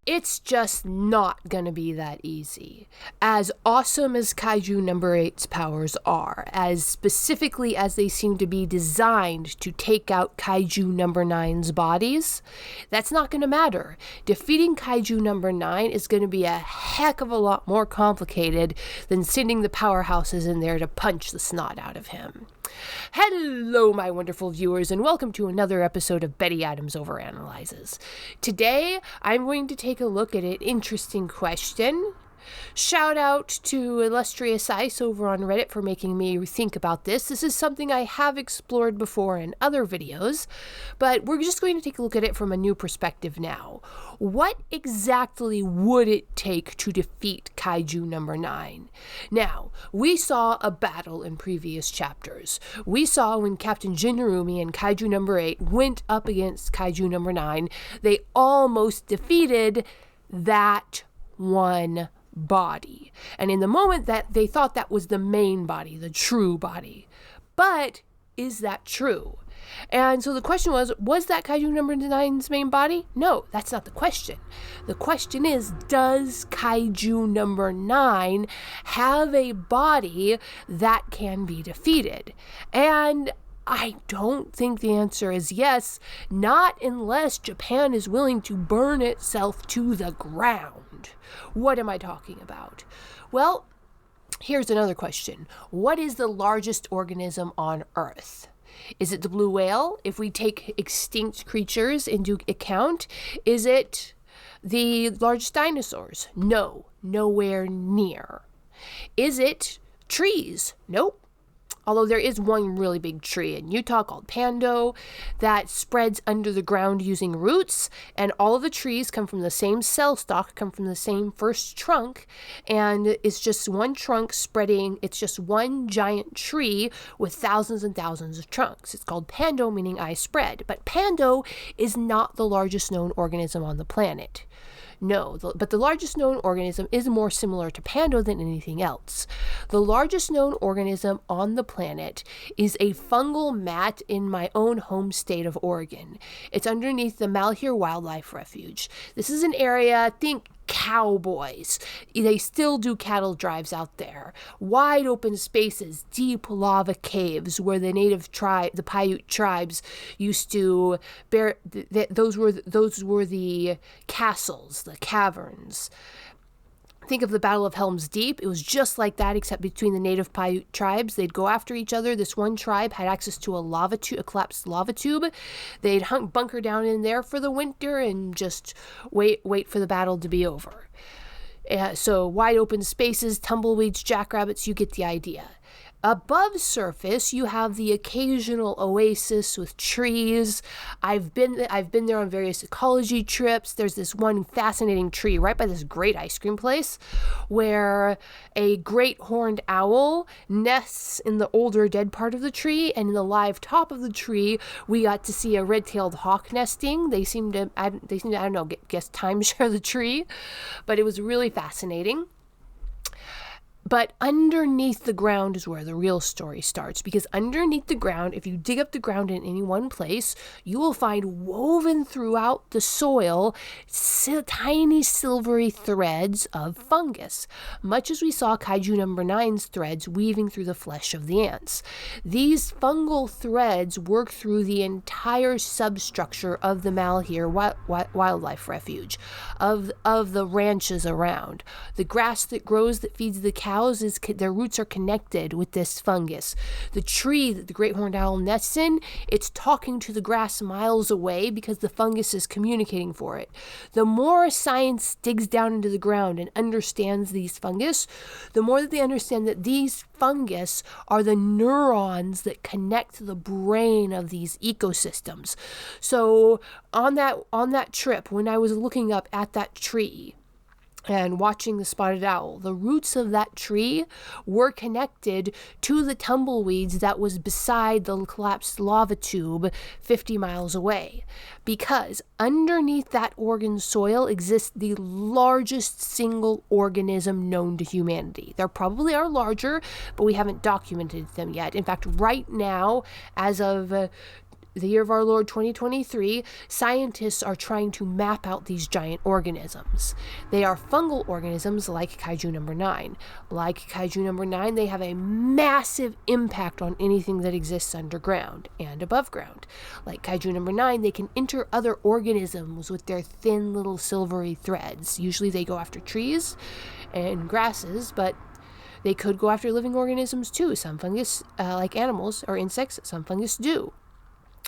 It's just not gonna be that easy. As awesome as Kaiju number 8's powers are, as specifically as they seem to be designed to take out Kaiju number 9's bodies, that's not gonna matter. Defeating Kaiju number 9 is gonna be a heck of a lot more complicated than sending the powerhouses in there to punch the snot out of him. Hello, my wonderful viewers, and welcome to another episode of Betty Adams Overanalyzes. Today, I'm going to take a look at an interesting question. Shout out to Illustrious Ice over on Reddit for making me think about this. This is something I have explored before in other videos, but we're just going to take a look at it from a new perspective now. What exactly would it take to defeat Kaiju number 9? Now, we saw a battle in previous chapters. We saw when Captain Jinrumi and Kaiju number 8 went up against Kaiju number 9, they almost defeated that one body. And in the moment that they thought that was the main body, the true body. But is that true? And so the question was that Kaiju number 9's main body? No, that's not the question. The question is, does Kaiju number 9 have a body that can be defeated? And I don't think the answer is yes, not unless Japan is willing to burn itself to the ground. What am I talking about? Well, here's another question. What is the largest organism on Earth? Is it the blue whale? If we take extinct creatures into account, is it the largest dinosaurs? No, nowhere near. Is it trees? Nope. Although there is one really big tree in Utah called Pando that spreads under the ground using roots, and all of the trees come from the same cell stalk, come from the same first trunk, and it's just one trunk spreading. It's just one giant tree with thousands and thousands of trunks. It's called Pando, meaning I spread. But Pando is not the largest known organism on the planet. No, but the largest known organism is more similar to Pando than anything else. The largest known organism on the planet is a fungal mat in my own home state of Oregon. It's underneath the Malheur Wildlife Refuge. This is an area, think cowboys. They still do cattle drives out there. Wide open spaces, deep lava caves where the the Paiute tribes used to bear. Those were the castles, the caverns. Think of the Battle of Helm's Deep. It was just like that, except between the native Paiute tribes. They'd go after each other. This one tribe had access to a collapsed lava tube. They'd bunker down in there for the winter and just wait for the battle to be over. So wide open spaces, tumbleweeds, jackrabbits, you get the idea. Above surface, you have the occasional oasis with trees. I've been there on various ecology trips. There's this one fascinating tree right by this great ice cream place where a great horned owl nests in the older dead part of the tree, and in the live top of the tree, we got to see a red-tailed hawk nesting. They seem to I don't know, guess timeshare the tree, but it was really fascinating. But underneath the ground is where the real story starts, because underneath the ground, if you dig up the ground in any one place, you will find woven throughout the soil tiny silvery threads of fungus, much as we saw Kaiju number 9's threads weaving through the flesh of the ants. These fungal threads work through the entire substructure of the Malheur Wildlife Refuge, of the ranches around. The grass that grows that feeds the cows, their roots are connected with this fungus. The tree that the great horned owl nests in, it's talking to the grass miles away because the fungus is communicating for it. The more science digs down into the ground and understands these fungus, the more that they understand that these fungus are the neurons that connect the brain of these ecosystems. So on that trip, when I was looking up at that tree and watching the spotted owl, the roots of that tree were connected to the tumbleweeds that was beside the collapsed lava tube 50 miles away. Because underneath that Oregon soil exists the largest single organism known to humanity. There probably are larger, but we haven't documented them yet. In fact, right now, as of the year of our Lord 2023, scientists are trying to map out these giant organisms. They are fungal organisms like Kaiju number 9. Like Kaiju number 9, they have a massive impact on anything that exists underground and above ground. Like Kaiju number 9, they can enter other organisms with their thin little silvery threads. Usually they go after trees and grasses, but they could go after living organisms too. Some fungus, like animals or insects, some fungus do.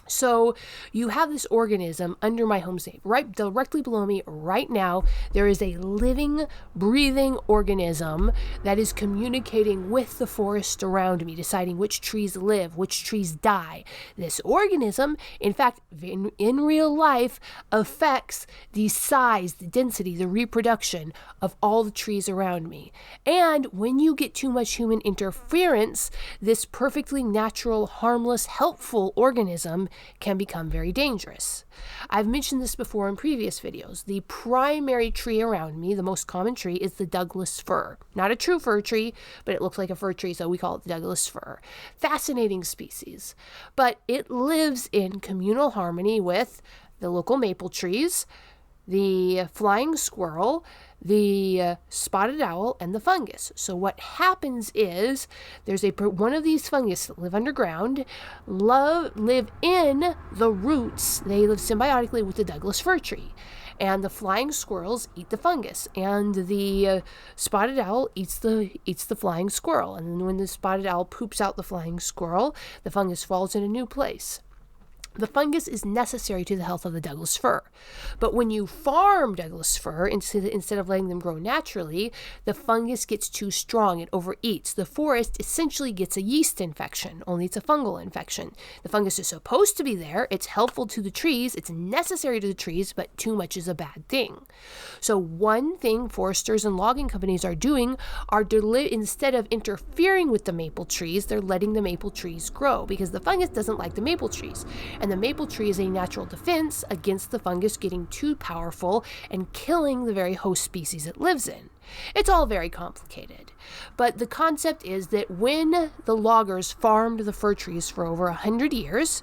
So you have this organism under my home state, right directly below me right now. There is a living, breathing organism that is communicating with the forest around me, deciding which trees live, which trees die. This organism, in fact, in real life, affects the size, the density, the reproduction of all the trees around me. And when you get too much human interference, this perfectly natural, harmless, helpful organism can become very dangerous. I've mentioned this before in previous videos. The primary tree around me, the most common tree, is the Douglas fir. Not a true fir tree, but it looks like a fir tree, so we call it the Douglas fir. Fascinating species. But it lives in communal harmony with the local maple trees, the flying squirrel, the spotted owl, and the fungus. So what happens is there's one of these fungus that live underground, live in the roots. They live symbiotically with the Douglas fir tree. And the flying squirrels eat the fungus, and the spotted owl eats the flying squirrel. And then when the spotted owl poops out the flying squirrel, the fungus falls in a new place. The fungus is necessary to the health of the Douglas fir. But when you farm Douglas fir, instead of letting them grow naturally, the fungus gets too strong. It overeats. The forest essentially gets a yeast infection, only it's a fungal infection. The fungus is supposed to be there. It's helpful to the trees. It's necessary to the trees, but too much is a bad thing. So one thing foresters and logging companies are doing are instead of interfering with the maple trees, they're letting the maple trees grow because the fungus doesn't like the maple trees. And the maple tree is a natural defense against the fungus getting too powerful and killing the very host species it lives in. It's all very complicated. But the concept is that when the loggers farmed the fir trees for over 100 years,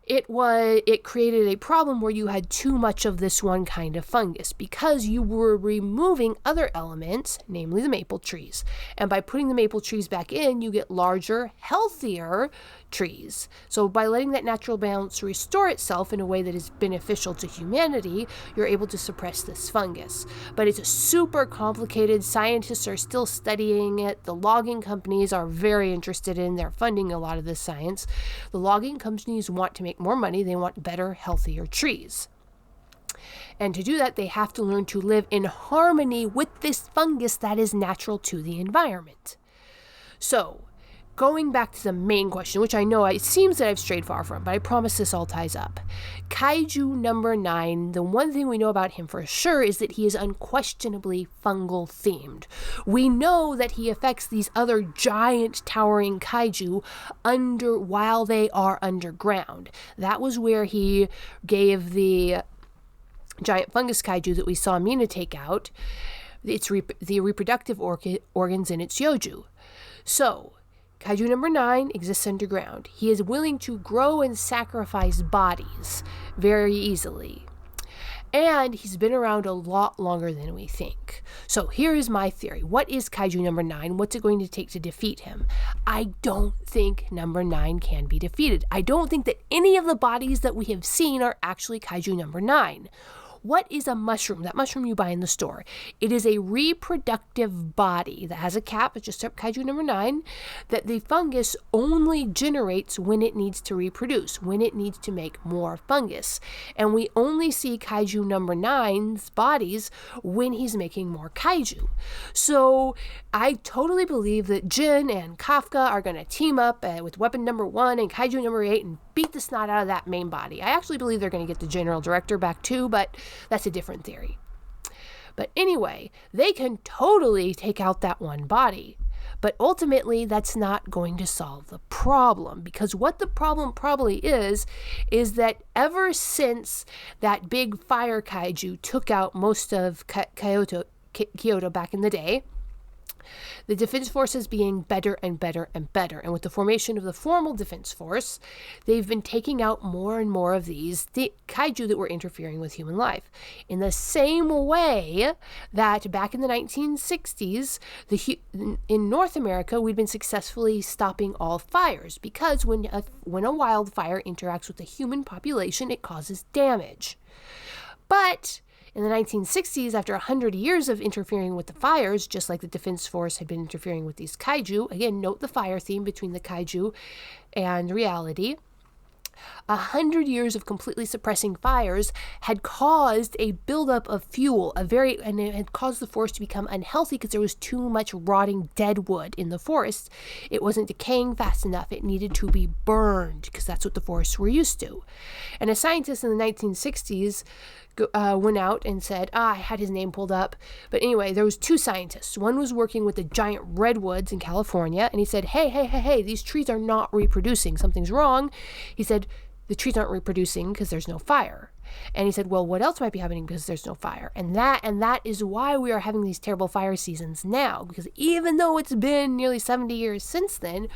it created a problem where you had too much of this one kind of fungus because you were removing other elements, namely the maple trees. And by putting the maple trees back in, you get larger, healthier trees. So by letting that natural balance restore itself in a way that is beneficial to humanity, you're able to suppress this fungus. But it's super complicated. Scientists are still studying it. The logging companies are very interested in. They're funding a lot of this science. The logging companies want to make more money. They want better, healthier trees. And to do that, they have to learn to live in harmony with this fungus that is natural to the environment. So, going back to the main question, which I know it seems that I've strayed far from, but I promise this all ties up. Kaiju number 9, the one thing we know about him for sure is that he is unquestionably fungal themed. We know that he affects these other giant towering kaiju while they are underground. That was where he gave the giant fungus kaiju that we saw Mina take out the reproductive organs in its yoju. So, Kaiju number 9 exists underground. He is willing to grow and sacrifice bodies very easily. And he's been around a lot longer than we think. So here is my theory. What is Kaiju number 9? What's it going to take to defeat him? I don't think number 9 can be defeated. I don't think that any of the bodies that we have seen are actually Kaiju number 9. What is a mushroom? That mushroom you buy in the store. It is a reproductive body that has a cap, it's just Kaiju number 9, that the fungus only generates when it needs to reproduce, when it needs to make more fungus. And we only see Kaiju number 9's bodies when he's making more kaiju. So I totally believe that Jin and Kafka are going to team up with weapon number 1 and Kaiju number 8 and beat the snot out of that main body. I actually believe they're going to get the general director back too, but that's a different theory. But anyway, they can totally take out that one body. But ultimately, that's not going to solve the problem. Because what the problem probably is that ever since that big fire kaiju took out most of Kyoto back in the day, The defense force is being better and better and better. And with the formation of the formal defense force, they've been taking out more and more of these kaiju that were interfering with human life. In the same way that back in the 1960s, in North America, we'd been successfully stopping all fires because when a wildfire interacts with the human population, it causes damage. But in the 1960s, after 100 years of interfering with the fires, just like the Defense Force had been interfering with these kaiju, again, note the fire theme between the kaiju and reality, 100 years of completely suppressing fires had caused a buildup of fuel, and it had caused the forest to become unhealthy because there was too much rotting dead wood in the forest. It wasn't decaying fast enough. It needed to be burned because that's what the forests were used to. And a scientist in the 1960s went out and said, I had his name pulled up, but anyway, there was two scientists. One was working with the giant redwoods in California, and he said, hey, these trees are not reproducing. Something's wrong. He said, the trees aren't reproducing because there's no fire. And he said, well, what else might be happening because there's no fire? And that is why we are having these terrible fire seasons now, because even though it's been nearly 70 years since then,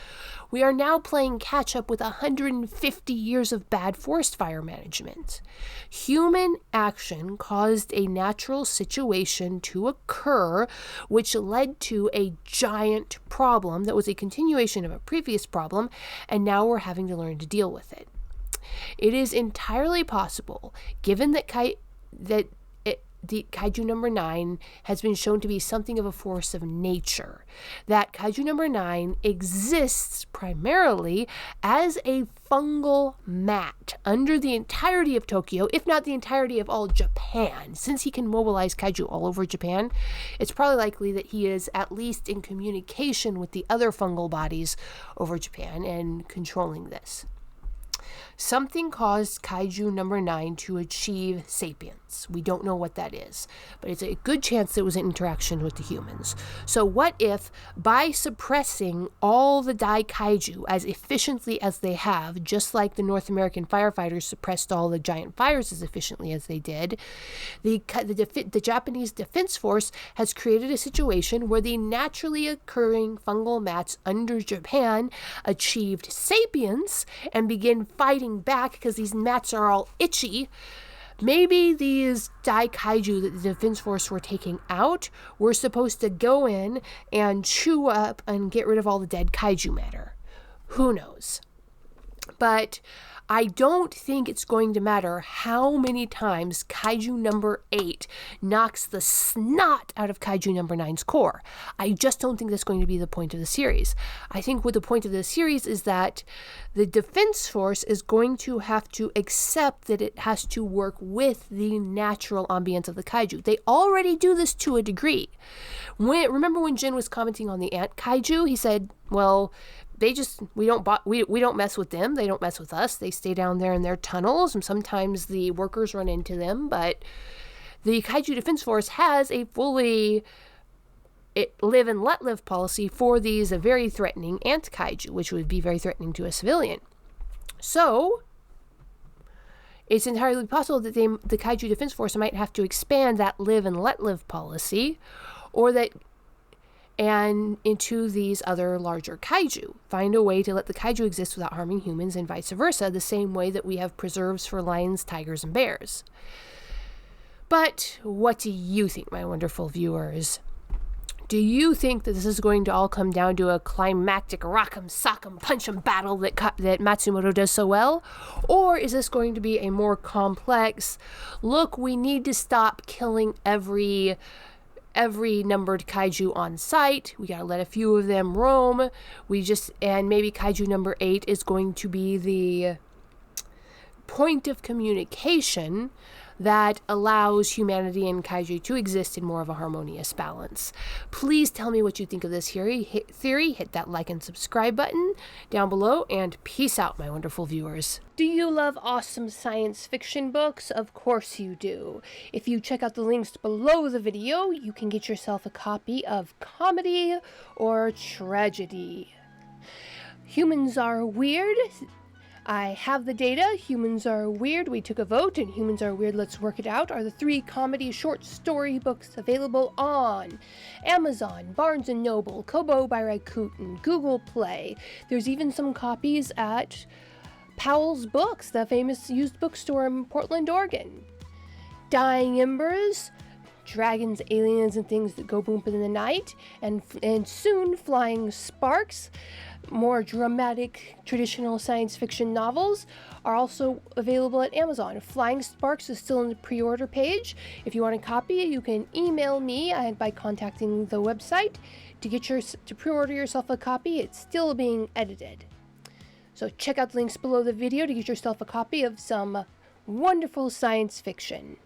we are now playing catch up with 150 years of bad forest fire management. Human action caused a natural situation to occur, which led to a giant problem that was a continuation of a previous problem, and now we're having to learn to deal with it. It is entirely possible, given that the Kaiju number 9 has been shown to be something of a force of nature, that Kaiju number 9 exists primarily as a fungal mat under the entirety of Tokyo, if not the entirety of all Japan. Since he can mobilize Kaiju all over Japan, it's probably likely that he is at least in communication with the other fungal bodies over Japan and controlling this. Something caused Kaiju number 9 to achieve sapience. We don't know what that is, but it's a good chance it was an interaction with the humans. So what if, by suppressing all the Kaiju as efficiently as they have, just like the North American firefighters suppressed all the giant fires as efficiently as they did, the Japanese Defense Force has created a situation where the naturally occurring fungal mats under Japan achieved sapience and begin fighting back because these mats are all itchy. Maybe these Kaiju that the Defense Force were taking out were supposed to go in and chew up and get rid of all the dead Kaiju matter. Who knows? But I don't think it's going to matter how many times Kaiju number 8 knocks the snot out of Kaiju number 9's core. I just don't think that's going to be the point of the series. I think what the point of the series is that the Defense Force is going to have to accept that it has to work with the natural ambience of the Kaiju. They already do this to a degree. Remember when Jin was commenting on the ant Kaiju? He said, well, we don't mess with them. They don't mess with us. They stay down there in their tunnels, and sometimes the workers run into them. But the Kaiju Defense Force has a fully live and let live policy for these very threatening ant Kaiju, which would be very threatening to a civilian. So it's entirely possible that the Kaiju Defense Force might have to expand that live and let live policy, and into these other larger Kaiju. Find a way to let the Kaiju exist without harming humans and vice versa, the same way that we have preserves for lions, tigers, and bears. But what do you think, my wonderful viewers? Do you think that this is going to all come down to a climactic rock'em sock'em punch'em battle that Matsumoto does so well? Or is this going to be a more complex, look, we need to stop killing every numbered Kaiju on site. We gotta let a few of them roam. And maybe Kaiju number 8 is going to be the point of communication that allows humanity and Kaiju to exist in more of a harmonious balance. Please tell me what you think of this theory. Hit that like and subscribe button down below, and peace out, my wonderful viewers. Do you love awesome science fiction books? Of course you do. If you check out the links below the video, you can get yourself a copy of Comedy or Tragedy. Humans are weird. I have the data. Humans Are Weird, We Took a Vote, and Humans Are Weird, Let's Work It Out are the 3 comedy short story books available on Amazon, Barnes & Noble, Kobo by Rakuten, Google Play. There's even some copies at Powell's Books, the famous used bookstore in Portland, Oregon. Dying Embers, dragons, aliens, and things that go boom in the night, and soon Flying Sparks. More dramatic, traditional science fiction novels are also available at Amazon. Flying Sparks is still in the pre-order page. If you want a copy, you can email me by contacting the website to pre-order yourself a copy. It's still being edited. So check out the links below the video to get yourself a copy of some wonderful science fiction.